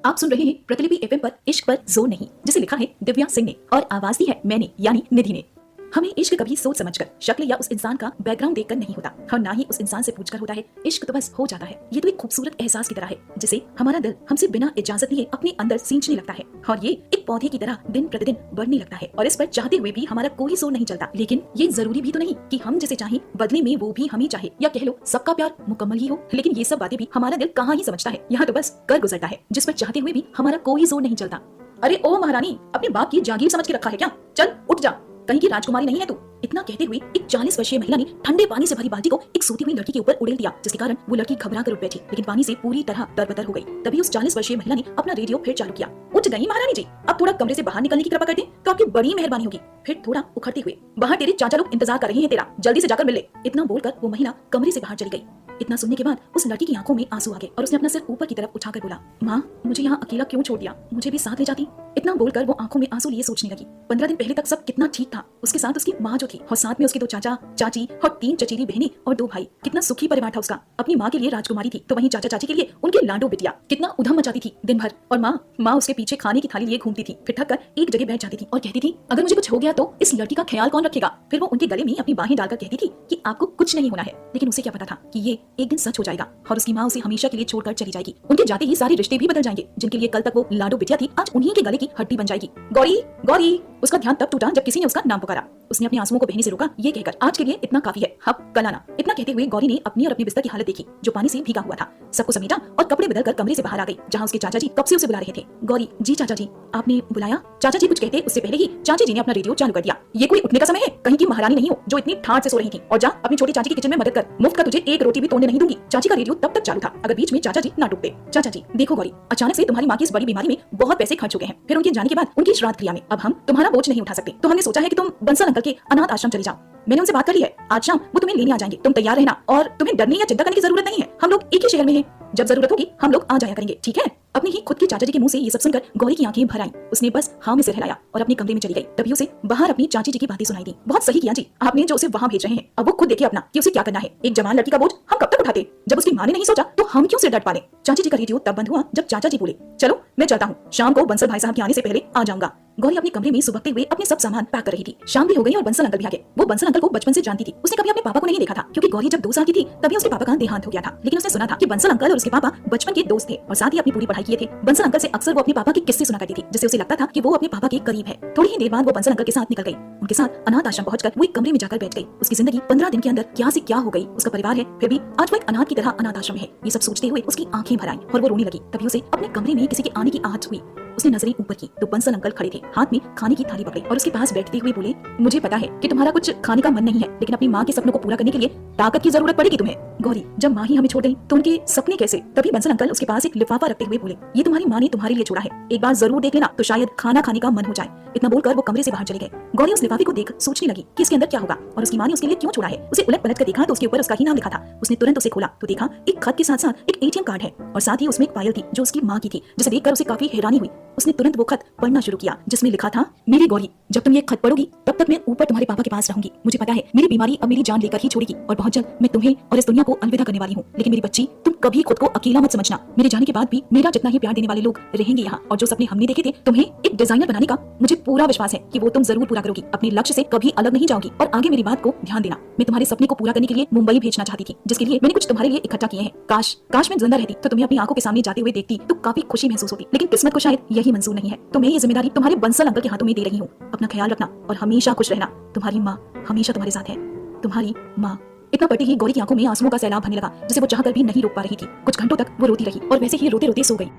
आप सुन रहे हैं प्रतिलिपि एफएम पर इश्क पर जोर नहीं, जिसे लिखा है दिव्या सिंह ने और आवाज दी है मैंने यानी निधि ने। हमें इश्क कभी सोच समझकर, शक्ल या उस इंसान का बैकग्राउंड देखकर नहीं होता और ना ही उस इंसान से पूछकर होता है। इश्क तो बस हो जाता है। ये तो एक खूबसूरत एहसास की तरह है जिसे हमारा दिल हमसे बिना इजाजत लिए अपने अंदर सींचने लगता है और ये एक पौधे की तरह दिन प्रतिदिन बढ़ने लगता है और इस पर चाहते हुए भी हमारा कोई जोर नहीं चलता। लेकिन ये जरूरी भी तो नहीं कि हम जिसे चाहें बदले में वो भी हमें चाहे, या कह लो सबका प्यार मुकम्मल ही हो। लेकिन ये सब बातें भी हमारा दिल कहाँ ही समझता है। यहाँ तो बस कर गुजरता है जिस पर चाहते हुए भी हमारा कोई जोर नहीं चलता। अरे ओ महारानी, अपने बाप की जागीर समझ के रखा है क्या? चल उठ जा, कहीं की राजकुमारी नहीं है तू। इतना कहते हुए एक 40 वर्षीय महिला ने ठंडे पानी से भरी बाल्टी को एक सोती हुई लड़की के ऊपर उड़ेल दिया, जिसके कारण वो लड़की घबरा कर उठ बैठी, लेकिन पानी से पूरी तरह तरबतर हो गई। तभी उस 40 वर्षीय महिला ने अपना रेडियो फिर चालू किया। उठ गई महारानी जी, अब थोड़ा कमरे से बाहर निकलने की कृपा कर दें तो आपकी बड़ी मेहरबानी होगी। फिर थोड़ा उखड़ते हुए, बाहर तेरे चाचा लोग इंतजार कर रहे हैं तेरा, जल्दी से जाकर मिल ले। इतना बोलकर वो महिला कमरे से बाहर चली गई। इतना सुनने के बाद उस लड़की की आंखों में आंसू आ गए और उसने अपना सिर ऊपर की तरफ उठाकर बोला, माँ मुझे यहाँ अकेला क्यों छोड़ दिया, मुझे भी साथ ले जाती। इतना बोलकर वो आंखों में आंसू लिए सोचने लगी। 15 दिन पहले तक सब कितना ठीक था। उसके साथ उसकी माँ जो थी और साथ में उसके 2 चाचा चाची और 3 चचेरी बहनें और 2 भाई। कितना सुखी परिवार था उसका। अपनी माँ के लिए राजकुमारी थी तो वहीं चाचा चाची के लिए उनके लाडो बिटिया। कितना उधम मचाती थी दिन भर और माँ उसके पीछे खाने की थाली लिए घूमती थी। फिर थक कर एक जगह बैठ जाती थी और कहती थी, अगर मुझे कुछ हो गया तो इस लड़की का ख्याल कौन रखेगा। फिर वो उनके गले में अपनी बाहें डालकर कहती थी कि आपको कुछ नहीं होना है। लेकिन उसे क्या पता था कि ये एक दिन सच हो जाएगा और उसकी माँ उसे हमेशा के लिए छोड़कर चली जाएगी। उनके जाते ही सारे रिश्ते भी बदल जाएंगे। जिनके लिए कल तक वो लाडो बिटिया थी, आज उन्हीं के गले की हड्डी बन जाएगी। गौरी गौरी, उसका ध्यान तब टूटा जब किसी ने उसका नाम पुकारा। उसने अपने आंसुओं को बहने से रोका, ये कहकर आज के लिए इतना काफी है, अब कल आना। इतना कहते हुए गौरी ने अपनी और अपने बिस्तर की हालत देखी जो पानी से भीगा हुआ था। सबको समेटा और कपड़े बदलकर कमरे से बाहर आ गई, जहाँ उसके चाचा जी कब से उसे बुला रहे थे। गौरी जी चाचा जी, आपने बुलाया? चाचा जी कुछ कहते उससे पहले ही चाची जी ने अपना रेडियो चालू कर दिया। ये कोई उठने का समय है? कहीं की महारानी नहीं हो जो इतनी ठाठ से सो रही थी। और जा अपनी छोटी चाची की किचन में मदद कर, मुफ्त का तुझे एक रोटी भी तोड़ने नहीं दूंगी। चाची का रेडियो तब तक चालू था अगर बीच में चाचा जी ना टूटते। चाचा जी देखो गौरी, अचानक से तुम्हारी माँ की इस बड़ी बीमारी में बहुत पैसे खर्च हो गए हैं। फिर उनके जाने के बाद उनकी श्राद्ध क्रिया में अब हम तुम्हारा बोझ नहीं उठा सकते, तो हमने सोचा है कि तुम बंसल अंकल के अनाथ आश्रम चले जाओ। मैंने उनसे बात कर ली है, आज शाम वो तुम्हें लेने आ जाएंगे। तुम तैयार रहना और तुम्हें डरने या चिंता करने की जरूरत नहीं है। हम लोग एक ही शहर में हैं, जब जरूरत होगी हम लोग आ जाया करेंगे, ठीक है? अपने ही खुद के चाचा जी के मुंह से ये सब सुनकर गौरी की आंखें भर आईं। उसने बस हाँ में सिर हिलाया और अपने कमरे में चली गई। तभी उसे बाहर अपनी चाची जी की बातें सुनाई दी। बहुत सही किया जी आपने जो उसे वहां भेज रहे हैं। अब वो खुद देखे अपना कि उसे क्या करना है। एक जवान लड़की का बोझ हम कब तक उठाते? जब उसकी माँ ने नहीं सोचा तो हम क्यों सिर डट पाले। चाची जी का रेडियो तब बंद हुआ जब चाचा जी बोले, चलो मैं चलता हूँ, शाम को बंसल भाई साहब के आने से पहले आ जाऊंगा। गौरी अपने कमरे में सुबहते हुए अपने सब सामान पैक कर रही थी। शाम भी हो गई और बंसल अंकल भी आ गए। वो बंसल अंकल को बचपन से जानती थी। उसने कभी अपने पापा को नहीं देखा था क्योंकि गौरी जब 2 साल की थी तभी उसके पापा का देहांत हो गया था। लेकिन उसने सुना था कि बंसल अंकल और उसके पापा बचपन के दोस्त थे और साथ ही अपनी पूरी पढ़ाई किए थे। बंसल अंकल से अक्सर वो अपने पापा के किस्से सुना करती थी, जिससे उसे लगता था कि वो अपने पापा के करीब है। थोड़ी ही देर बाद वो बंसल अंकल के साथ निकल गई। उनके साथ अनाथ आश्रम पहुंचकर वो एक कमरे में जाकर बैठ गई। उसकी जिंदगी 15 दिन के अंदर क्या से क्या हो गई। उसका परिवार है फिर भी आज वो एक अनाथ की तरह अनाथ आश्रम है। ये सब सोचते हुए उसकी आंखें भर आईं और वो रोने लगी। तभी उसे अपने कमरे में किसी के आने की आहट हुई। उसने नजरें ऊपर की तो बंसल अंकल खड़े थे, हाथ में खाने की थाली पकड़े और उसके पास बैठते हुए बोले, मुझे पता है कि तुम्हारा कुछ खाने का मन नहीं है, लेकिन अपनी माँ के सपनों को पूरा करने के लिए ताकत की जरूरत पड़ेगी तुम्हें। गौरी जब माँ ही हमें छोड़ गई तो उनके सपने कैसे? तभी बंसल अंकल उसके पास एक लिफाफा रखते हुए बोले, ये तुम्हारी माँ ने तुम्हारे लिए छोड़ा है, एक बार जरूर देख लेना तो शायद खाना खाने का मन हो जाए। इतना बोलकर वो कमरे से बाहर चले गए। गौरी उस लिफाफे को देख सोचने लगी कि इसके अंदर क्या होगा और उसकी माँ ने उसके लिए क्यों छोड़ा है। उसे उलट पलट कर देखा तो उसके ऊपर उसका ही नाम लिखा था। उसने तुरंत उसे खोला तो देखा एक खत के साथ साथ एक एटीएम कार्ड है और साथ ही उसमें एक पायल थी जो उसकी माँ की थी, जिसे देखकर उसे काफी हैरानी हुई। उसने तुरंत वो खत पढ़ना शुरू किया जिसमें लिखा था, मेरी गौरी जब तुम ये खत पढ़ोगी तब तक मैं ऊपर तुम्हारे पापा के पास रहूंगी। मुझे पता है मेरी बीमारी अब मेरी जान लेकर ही छोड़ेगी और बहुत जल्द मैं तुम्हें और इस दुनिया को अलविदा करने वाली हूँ। लेकिन मेरी बच्ची तुम कभी खुद को अकेला मत समझना। मेरे जाने के बाद भी मेरा जितना ही प्यार देने वाले लोग रहेंगे यहाँ और जो सपने हमने देखे थे तुम्हें एक डिजाइनर बनाने का, मुझे पूरा विश्वास है कि वो तुम जरूर पूरा करोगी। अपने लक्ष्य से कभी अलग नहीं जाओगी। और आगे मेरी बात को ध्यान देना, मैं तुम्हारे सपने को पूरा करने के लिए मुंबई भेजना चाहती थी, जिसके लिए मैंने कुछ तुम्हारे लिए इकट्ठा किए हैं। काश मैं जिंदा रहती तो तुम्हें अपनी आंखों के सामने जाते हुए देखती तो काफी खुशी महसूस होती, लेकिन किस्मत को शायद यही मंजूर नहीं है। तो मैं ये जिम्मेदारी तुम्हारे बंसल अंकल के हाथों में दे रही हूँ। अपना ख्याल रखना और हमेशा खुश रहना। तुम्हारी माँ हमेशा तुम्हारे साथ है, तुम्हारी माँ। इतना पढ़ते ही गौरी की आंखों में आंसुओं का सैलाब भरने लगा जिसे वो चाहकर भी नहीं रोक पा रही थी। कुछ घंटों तक वो रोती रही और वैसे ही रोते रोते सो गई।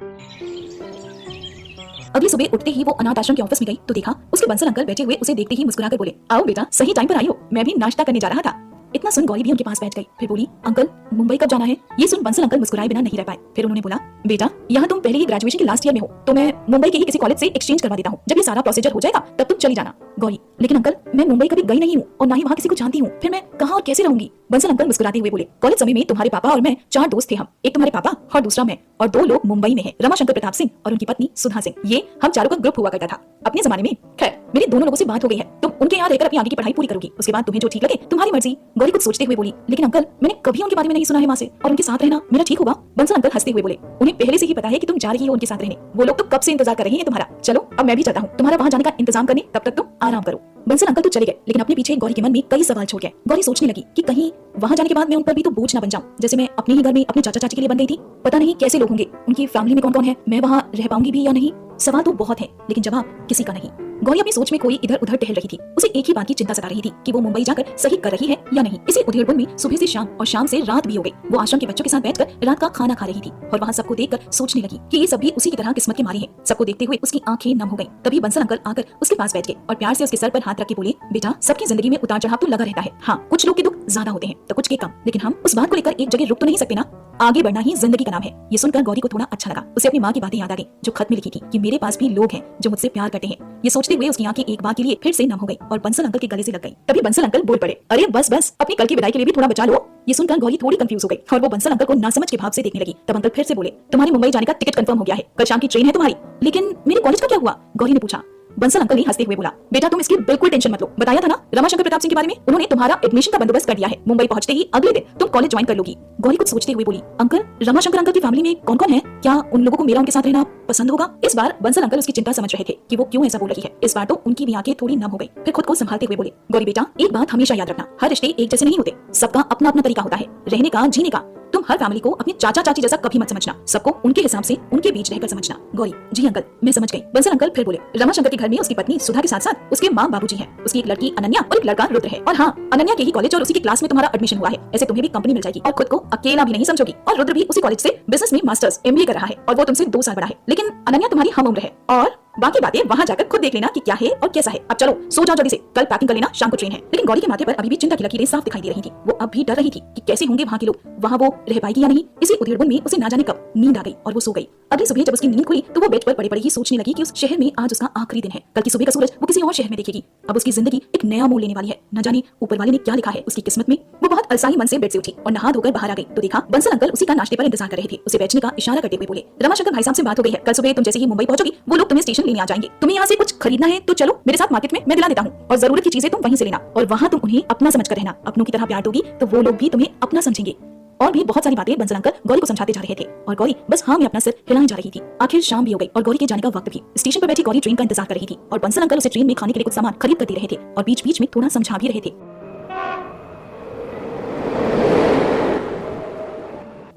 अगली सुबह उठते ही वो अनाथ आश्रम के ऑफिस में गई तो देखा उसके बंसल अंकल बैठे हुए उसे देखते ही मुस्कुराकर बोले, आओ बेटा सही टाइम पर आई हो, मैं भी नाश्ता करने जा रहा था। इतना सुन गौरी भी उनके पास बैठ गई। फिर बोली, अंकल मुंबई कब जाना है? ये सुन बंसल अंकल मुस्कुराए बिना नहीं रह पाए। फिर उन्होंने बोला, बेटा यहाँ तुम पहले ही ग्रेजुएशन के लास्ट ईयर में हो तो मैं मुंबई के ही किसी कॉलेज से एक्सचेंज करवा देता हूँ। जब ये सारा प्रोसीजर हो जाएगा तब तुम चली जाना। गौरी, लेकिन अंकल मैं मुंबई कभी गई नहीं हूँ और ना ही वहाँ किसी को जानती हूँ, फिर मैं कहाँ और कैसे रहूंगी? बंसल अंकल मुस्कुराते हुए बोले, कॉलेज समय में तुम्हारे पापा और मैं 4 दोस्त थे। हम, एक तुम्हारे पापा और दूसरा मैं, और 2 लोग मुंबई में हैं, रमाशंकर प्रताप सिंह और उनकी पत्नी सुधा सिंह। ये हम चारों का ग्रुप हुआ करता था अपने जमाने में। खैर मेरी दोनों लोगों से बात हो गई है, तुम उनके यहाँ रहकर अपनी आगे की पढ़ाई पूरी करोगी, उसके बाद तुम्हें जो ठीक लगे तुम्हारी मर्जी। गौरी गौरी कुछ सोचते हुए बोली, लेकिन अंकल मैंने कभी उनके बारे में नहीं सुना है माँ से, और उनके साथ रहना मेरा ठीक होगा? बंसल अंकल हंसते हुए बोले, उन्हें पहले से ही पता है कि तुम जा रही हो उनके साथ रहने। वो लोग तो कब से इंतजार कर रहे हैं तुम्हारा। चलो अब मैं भी चलता हूँ तुम्हारा वहाँ जाने का इंतजाम करने, तब तक तुम आराम करो। बंसल अंकल तो चले गए, लेकिन अपने पीछे गौरी के मन में कई सवाल छोड़ गए। गौरी सोचने लगी कि कहीं वहां जाने के बाद मैं उन पर भी तो बोझ ना बन जाऊं, जैसे मैं अपने ही घर में अपने चाचा चाची के लिए बन गई थी। पता नहीं कैसे लोग होंगे, उनकी फैमिली में कौन कौन है, मैं वहां रह पाऊंगी भी या नहीं। सवाल तो बहुत है, लेकिन जवाब किसी का नहीं। गौरी अपनी सोच में कोई इधर उधर टहल रही थी। उसे एक ही बात की चिंता सता रही थी कि वो मुंबई जाकर सही कर रही है या नहीं। इसी उधेड़बुन में सुबह से शाम और शाम से रात भी हो गई। वो आश्रम के बच्चों के साथ बैठकर रात का खाना खा रही थी और वहाँ सबको देखकर सोचने लगी कि ये सब भी उसी की तरह किस्मत के मारे हैं। सबको देखते हुए उसकी आंखें नम हो गई। तभी बंसल अंकल आकर उसके पास बैठ गए और प्यार से उसके सर पर हाथ रख के बोले, बेटा सबकी जिंदगी में उतार चढ़ाव तो लगा रहता है। हाँ, कुछ लोग के दुख ज्यादा होते हैं तो कुछ के कम, लेकिन हम उस बात को लेकर एक जगह रुक तो नहीं सकते ना। आगे बढ़ना ही जिंदगी का नाम है। ये सुनकर गौरी को थोड़ा अच्छा लगा। उसे अपनी माँ की बातें याद आ गई जो खत में लिखी थी कि मेरे पास भी लोग हैं जो मुझसे प्यार करते हैं। ये सोचते हुए उसकी आंखें एक बार के लिए फिर से नम हो गई और बंसल अंकल के गले से लग गई। तभी बंसल अंकल बोल पड़े, अरे बस बस, अपनी कल की विदाई के लिए भी थोड़ा बचा लो। ये सुनकर गौरी थोड़ी कंफ्यूज हो गई और वो बंसल अंकल को नासमझ के भाव से देखने लगी। तब अंकल फिर से बोले, तुम्हारी मुंबई जाने का टिकट कंफर्म हो गया है, कल शाम की ट्रेन है तुम्हारी। लेकिन मेरे कॉलेज का क्या हुआ? गौरी ने पूछा। बंसल अंकल ने हंसते हुए बोला, बेटा तुम इसकी बिल्कुल टेंशन मत लो। बताया था ना रमाशंकर प्रताप सिंह के बारे में, उन्होंने तुम्हारा एडमिशन का बंदोबस्त कर दिया है। मुंबई पहुंचते ही अगले दिन तुम कॉलेज ज्वाइन कर लोगी। गौरी कुछ सोचते हुए बोली, अंकल रमाशंकर अंकल की फैमिली में कौन कौन है? क्या उन लोगों को मेरा उनके साथ रहना पसंद होगा? इस बार बंसल अंकल उसकी चिंता समझ रहे थे कि वो क्यों ऐसा बोल रही है। इस बार तो उनकी भी आंखें थोड़ी नम हो गई। फिर खुद को संभालते हुए बोले, गौरी बेटा एक बात हमेशा याद रखना, हर रिश्ते एक जैसे नहीं होते। सबका अपना अपना तरीका होता है रहने का, जीने का। तुम हर फैमिली को अपने चाचा चाची जैसा कभी मत समझना, सबको उनके हिसाब से उनके बीच रहकर समझना। गौरी, जी अंकल मैं समझ गई। बंसल अंकल फिर बोले, रमाशंकर के घर में उसकी पत्नी सुधा के साथ साथ उसके माँ बाबूजी हैं। उसकी एक लड़की अनन्या और एक लड़का रुद्र है। और हाँ, अनन्या के ही कॉलेज और उसी की क्लास में तुम्हारा एडमिशन हुआ है। ऐसे तुम्हें भी कंपनी मिल जाएगी और खुद को अकेला भी नहीं समझोगी। और रुद्र भी उसी कॉलेज से बिजनेस में मास्टर्स MBA कर रहा है और वो तुमसे 2 साल बड़ा है। लेकिन अनन्या तुम्हारी हम उम्र है और बाकी बातें वहां जाकर खुद देख लेना कि क्या है और कैसा है। अब चलो सो जाओ जल्दी से, कल पैकिंग कर लेना, शाम को ट्रेन है। लेकिन गौरी के माथे पर अभी भी चिंता की लकीरें साफ दिखाई दे रही थी। वो अब भी डर रही थी कि कैसे होंगे वहां के लोग, वहां वो रह पाएगी या नहीं। इसी उधेड़बुन में उसे ना जाने कब नींद आ गई और वो सो गई। अगली सुबह जब उसकी नींद खुली तो वो बेड पर पड़े पड़े ही सोचने लगी कि उस शहर में आज उसका आखिरी दिन है। कल की सुबह का सूरज वो किसी और शहर में देखेगी। अब उसकी जिंदगी एक नया मोड़ लेने वाली है। न जाने ऊपर वाले ने क्या लिखा है उसकी किस्मत में। वो बहुत अलसाई मन से बेड से उठी और नहा धोकर बाहर आ गई तो देखा बंसल अंकल उसी का नाश्ते पर इंतजार कर रहे थे। उसे बैठने का इशारा करते हुए बोले, रमाशंकर भाई साहब से बात हो गई है, कल सुबह तुम जैसे ही मुंबई पहुंचोगी वो लोग तुम्हें स्टेशन लेने आ जाएंगे। तुम्हें यहाँ से कुछ खरीदना है तो चलो मेरे साथ मार्केट में, मैं दिला देता हूँ और जरूरत की चीजें तुम वहीं से लेना और वहाँ तुम उन्हें अपना समझकर रहना। अपनों की तरह प्यार दोगी तो वो लोग भी तुम्हें अपना समझेंगे। और भी बहुत सारी बातें बंसल अंकल गौरी को समझाते जा रहे थे और गौरी बस हाँ में अपना सिर हिलाए जा रही थी। आखिर शाम भी हो गई और गौरी के जाने का वक्त भी। स्टेशन पर बैठी गौरी ट्रेन का इंतजार कर रही थी और बंसल अंकल उसे ट्रेन में खाने के लिए कुछ सामान खरीद कर दे रहे थे और बीच बीच में थोड़ा समझा भी रहे थे।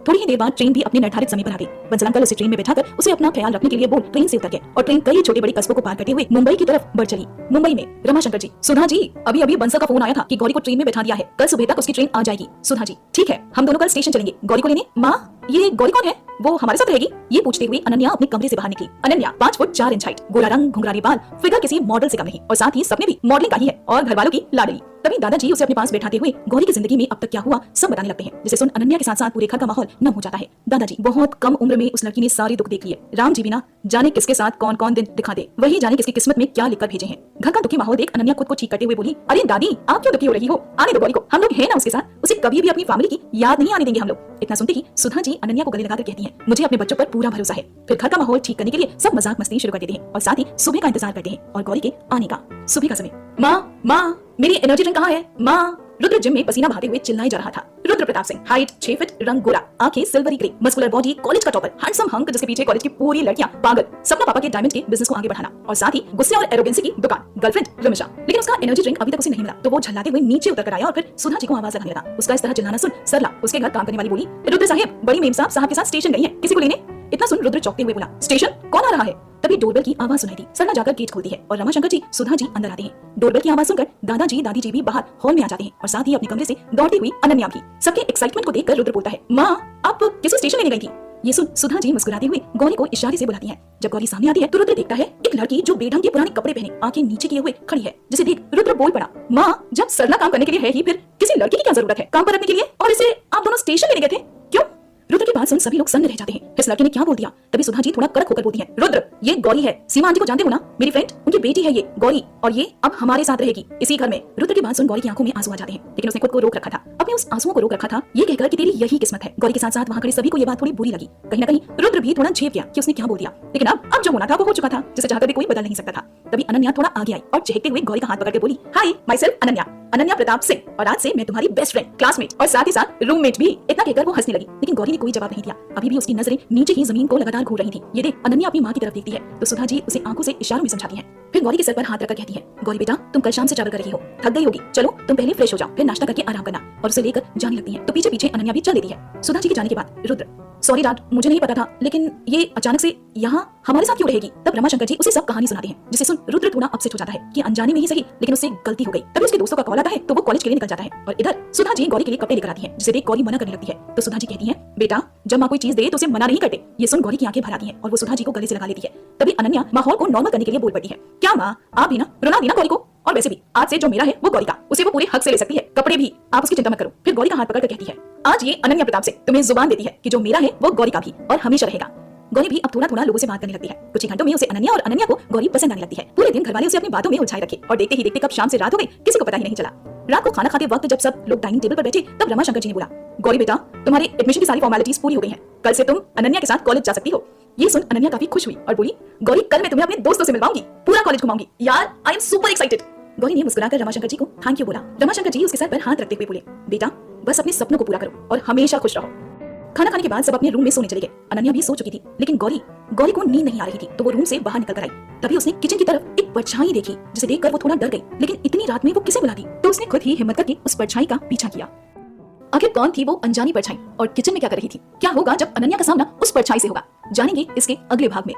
थोड़ी ही देर बाद ट्रेन भी अपने निर्धारित समय पर आ गई। बंसल अंकल उसे ट्रेन में बैठाकर उसे अपना ख्याल रखने के लिए बोल ट्रेन से उतर गए और ट्रेन कई छोटी बड़ी कस्बों को पार करते हुए मुंबई की तरफ बढ़ चली। मुंबई में रमाशंकर जी, सुधा जी, अभी अभी बंसल का फोन आया था कि गौरी को ट्रेन में बैठा दिया है, कल सुबह तक उसकी ट्रेन आ जाएगी। सुधा जी, ठीक है, हम दोनों कल स्टेशन चलेंगे गौरी को लेने। माँ, ये गौरी कौन है? वो हमारे साथ रहेगी? ये पूछते हुए अनन्या अपने कमरे से बाहर निकली। अनन्या 5 फुट 4 इंच हाइट, गोरा रंग, घुंघराले बाल, फिगर किसी मॉडल से कम नहीं और साथ ही सपने भी मॉडलिंग का ही है और घर वालों की लाडली। तभी दादाजी उसे अपने पास बैठाते हुए गौरी की जिंदगी में अब तक क्या हुआ सब बताने लगते हैं, जिसे सुन अनन्या के साथ साथ पूरे घर का माहौल नम हो जाता है। दादाजी, बहुत कम उम्र में उस लड़की ने सारी दुख देख लिए। राम जी भी ना जाने किसके साथ कौन कौन दिन दिखा दे, वही जाने किसकी किस्मत में क्या लिखकर भेजे हैं। घर का दुखी माहौल देख अनन्या खुद को ठीक करते हुए बोली, अरे दादी आप क्यों दुखी हो रही हो, आने दो गौरी को, हम लोग हैं ना उसके साथ, उसे कभी भी अपनी फैमिली की याद नहीं आने देंगे हम लोग। इतना सुनते ही सुधा जी अनन्या को गले लगाकर कहती हैं, मुझे अपने बच्चों पर पूरा भरोसा है। फिर घर का माहौल ठीक करने के लिए सब मजाक मस्ती शुरू कर देते हैं और साथ ही सुबह का इंतजार करते हैं और गौरी के आने का। सुबह का समय। माँ मेरी एनर्जी ड्रिंक कहाँ है? माँ। रुद्र जिम में पसीना बहाते हुए चिल्लाए जा रहा था। रुद्र प्रताप सिंह, हाइट 6 फीट, रंग गोरा, आंखें silvery grey, muscular body, college का टॉपर, हैंडसम हंक जिसके पीछे कॉलेज की पूरी लड़कियां पागल, सपना पापा के डायमंड के बिजनेस को आगे बढ़ाना और साथ ही गुस्से और एरोगेंसी की दुकान, गर्लफ्रेंड रमेशा। लेकिन उसका एनर्जी ड्रिंक अभी तक उसे नहीं मिला तो वो झल्लाते हुए नीचे उतर कर आया और फिर सुधा जी को आवाज लगाने लगा। उसका इस तरह चिल्लाना सुन सरला, उसके घर काम करने वाली, बोली, रुद्र साहब बड़ी मेम साहब के साथ स्टेशन गई है किसी को लेने। इतना सुन रुद्र चौंकते हुए बोला, स्टेशन? कौन आ रहा है? तभी डोरबेल की आवाज सुनाई दी। सरला जाकर गेट खोलती है और रमाशंकर जी, सुधा जी अंदर आते हैं। डोरबेल की आवाज सुनकर दादाजी दादी जी भी बाहर हॉल में आ जाते हैं और साथ ही अपने कमरे से दौड़ती हुई अनन्या भी। सबके एक्साइटमेंट को देखकर रुद्र बोलता है, माँ आप किसी स्टेशन लेने गई थी? ये सुन सुधा जी मुस्कुराते हुए गौरी को इशारे से बुलाती है। जब गौरी सामने आती है तो रुद्र देखता है एक लड़की जो बेढंग के पुराने कपड़े पहने आंखें नीचे किए हुए खड़ी है, जिसे देख रुद्र बोल पड़ा, माँ जब सरला काम करने के लिए है ही फिर किसी लड़की की क्या जरूरत है काम पर रखने के लिए, और इसे आप दोनों स्टेशन लेने गए थे क्यों? रुद्र की बात सुन सभी लोग सन्न रह जाते हैं। इस लड़के ने क्या बोल दिया? तभी सुधा जी थोड़ा कड़क होकर बोलती है, रुद्र ये गौरी है, सीमा आंटी को जानते हो ना, मेरी फ्रेंड, उनकी बेटी है ये गौरी और ये अब हमारे साथ रहेगी इसी घर में। रुद्र की बात सुन गौरी की आंखों में आंसू आ जाते हैं लेकिन उसने खुद को रोक रखा था। अपने उस आंसुओं को रोक रखा था ये कहकर कि तेरी यही किस्मत है। गौरी के साथ साथ वहां खड़े सभी को ये बात थोड़ी बुरी लगी। कहीं ना कहीं रुद्र भी थोड़ा झेप गया कि उसने क्या बोल दिया, लेकिन अब जो होना था वो हो चुका था, जिसे चाहकर भी कोई बदल नहीं सकता था। तभी अनन्या थोड़ा आगे आई और चहकते हुए गौरी का हाथ पकड़कर बोली, हाय माई सेल्फ अनन्या, अनन्या प्रताप सिंह, और आज से मैं तुम्हारी बेस्ट फ्रेंड, क्लासमेट और साथ ही साथ रूममेट भी। इतना कहकर वो हंसने लगी, लेकिन गौरी ने कोई जवाब नहीं दिया। अभी भी उसकी नजरें नीचे ही जमीन को लगातार घूर रही थी। ये देख अनन्या अपनी माँ की तरफ देखती है तो सुधा जी उसे आंखों से इशारों में समझाती है। फिर गौरी के सर पर हाथ रखकर कहती है, गौरी बेटा तुम कल शाम से ट्रैवल कर रही हो, थक गई होगी, चलो तुम पहले फ्रेश हो जाओ, फिर नाश्ता करके आराम करना। और उसे लेकर जाने लगती है तो पीछे पीछे अनन्या भी चल देती है। सुधा जी के जाने के बाद रुद्र, सॉरी डैड, मुझे नहीं पता था, लेकिन ये अचानक से यहाँ हमारे साथ क्यों रहेगी? तब रमाशंकर जी उसे सब कहानी सुनाते हैं, जिसे सुन रुद्र थोड़ा अपसेट हो जाता है कि अनजाने में ही सही लेकिन उससे गलती हो गई। तभी उसके दोस्तों का कॉल आता है तो वो कॉलेज के लिए निकल जाता है और इधर सुधा जी गौरी के लिए कपड़े लेकर आती है, जिसे देख गौरी मना करने लगती है। तो सुधा जी कहती है, बेटा जब माँ कोई चीज दे तो उसे मना नहीं करते। ये सुन गौरी की आंखें भर आती है और वो सुधा जी को गले से लगा लेती है। तभी अनन्या माहौल को नॉर्मल करने के लिए बोल पड़ती है, क्या माँ आप भी ना रुला दी ना गौरी को, और वैसे भी आज से जो मेरा है वो गौरी का, उसे वो पूरे हक से ले सकती है, कपड़े भी, आप उसकी चिंता मत करो। फिर गौरी का हाथ पकड़कर कहती है, आज ये अनन्या प्रताप से तुम्हें जुबान देती है कि जो मेरा है वो गौरी का भी और हमेशा रहेगा। गौरी भी अब थोड़ा थोड़ा लोगों से बात करने लगती है। कुछ ही घंटों में उसे अनन्या और अनन्या को गौरी पसंद आने लगती है। पूरे दिन घरवाले उसे अपनी बातों में उलझाए रखे और देखते ही देखते कब शाम से रात हो गई किसी को पता ही नहीं चला। रात को खाना खाते वक्त जब सब लोग डाइनिंग टेबल पर बैठे तब रमाशंकर जी ने बोला, गौरी बेटा तुम्हारे एडमिशन की सारी फॉर्मेलिटीज पूरी हो गई हैं, कल से तुम अनन्या के साथ कॉलेज जा सकती हो। ये सुन अनन्या काफी खुश हुई और बोली, गौरी कल मैं तुम्हें अपने दोस्तों से मिलवाऊंगी, पूरा कॉलेज घुमाऊंगी, यार I am super excited. Gauri ने मुस्कुराकर रमाशंकर जी को थैंक यू बोला। रमाशंकर जी उसके सर पर हाथ रखते हुए बोले, बेटा बस अपने सपनों को पूरा करो और हमेशा खुश रहो। खाना खाने के बाद सब अपने रूम में सोने चले गए। अनन्या भी सो चुकी थी, लेकिन गौरी को नींद नहीं आ रही थी तो वो रूम से बाहर निकल कर आई। तभी उसने किचन की तरफ एक परछाई देखी, जिसे देखकर वो थोड़ा डर गई, लेकिन इतनी रात में वो किसे बुलाती, तो उसने खुद ही हिम्मत करके उस परछाई का पीछा किया। आखिर कौन थी वो अनजानी परछाई और किचन में क्या कर रही थी? क्या होगा जब अनन्या का सामना उस परछाई से होगा? जानेंगे इसके अगले भाग में।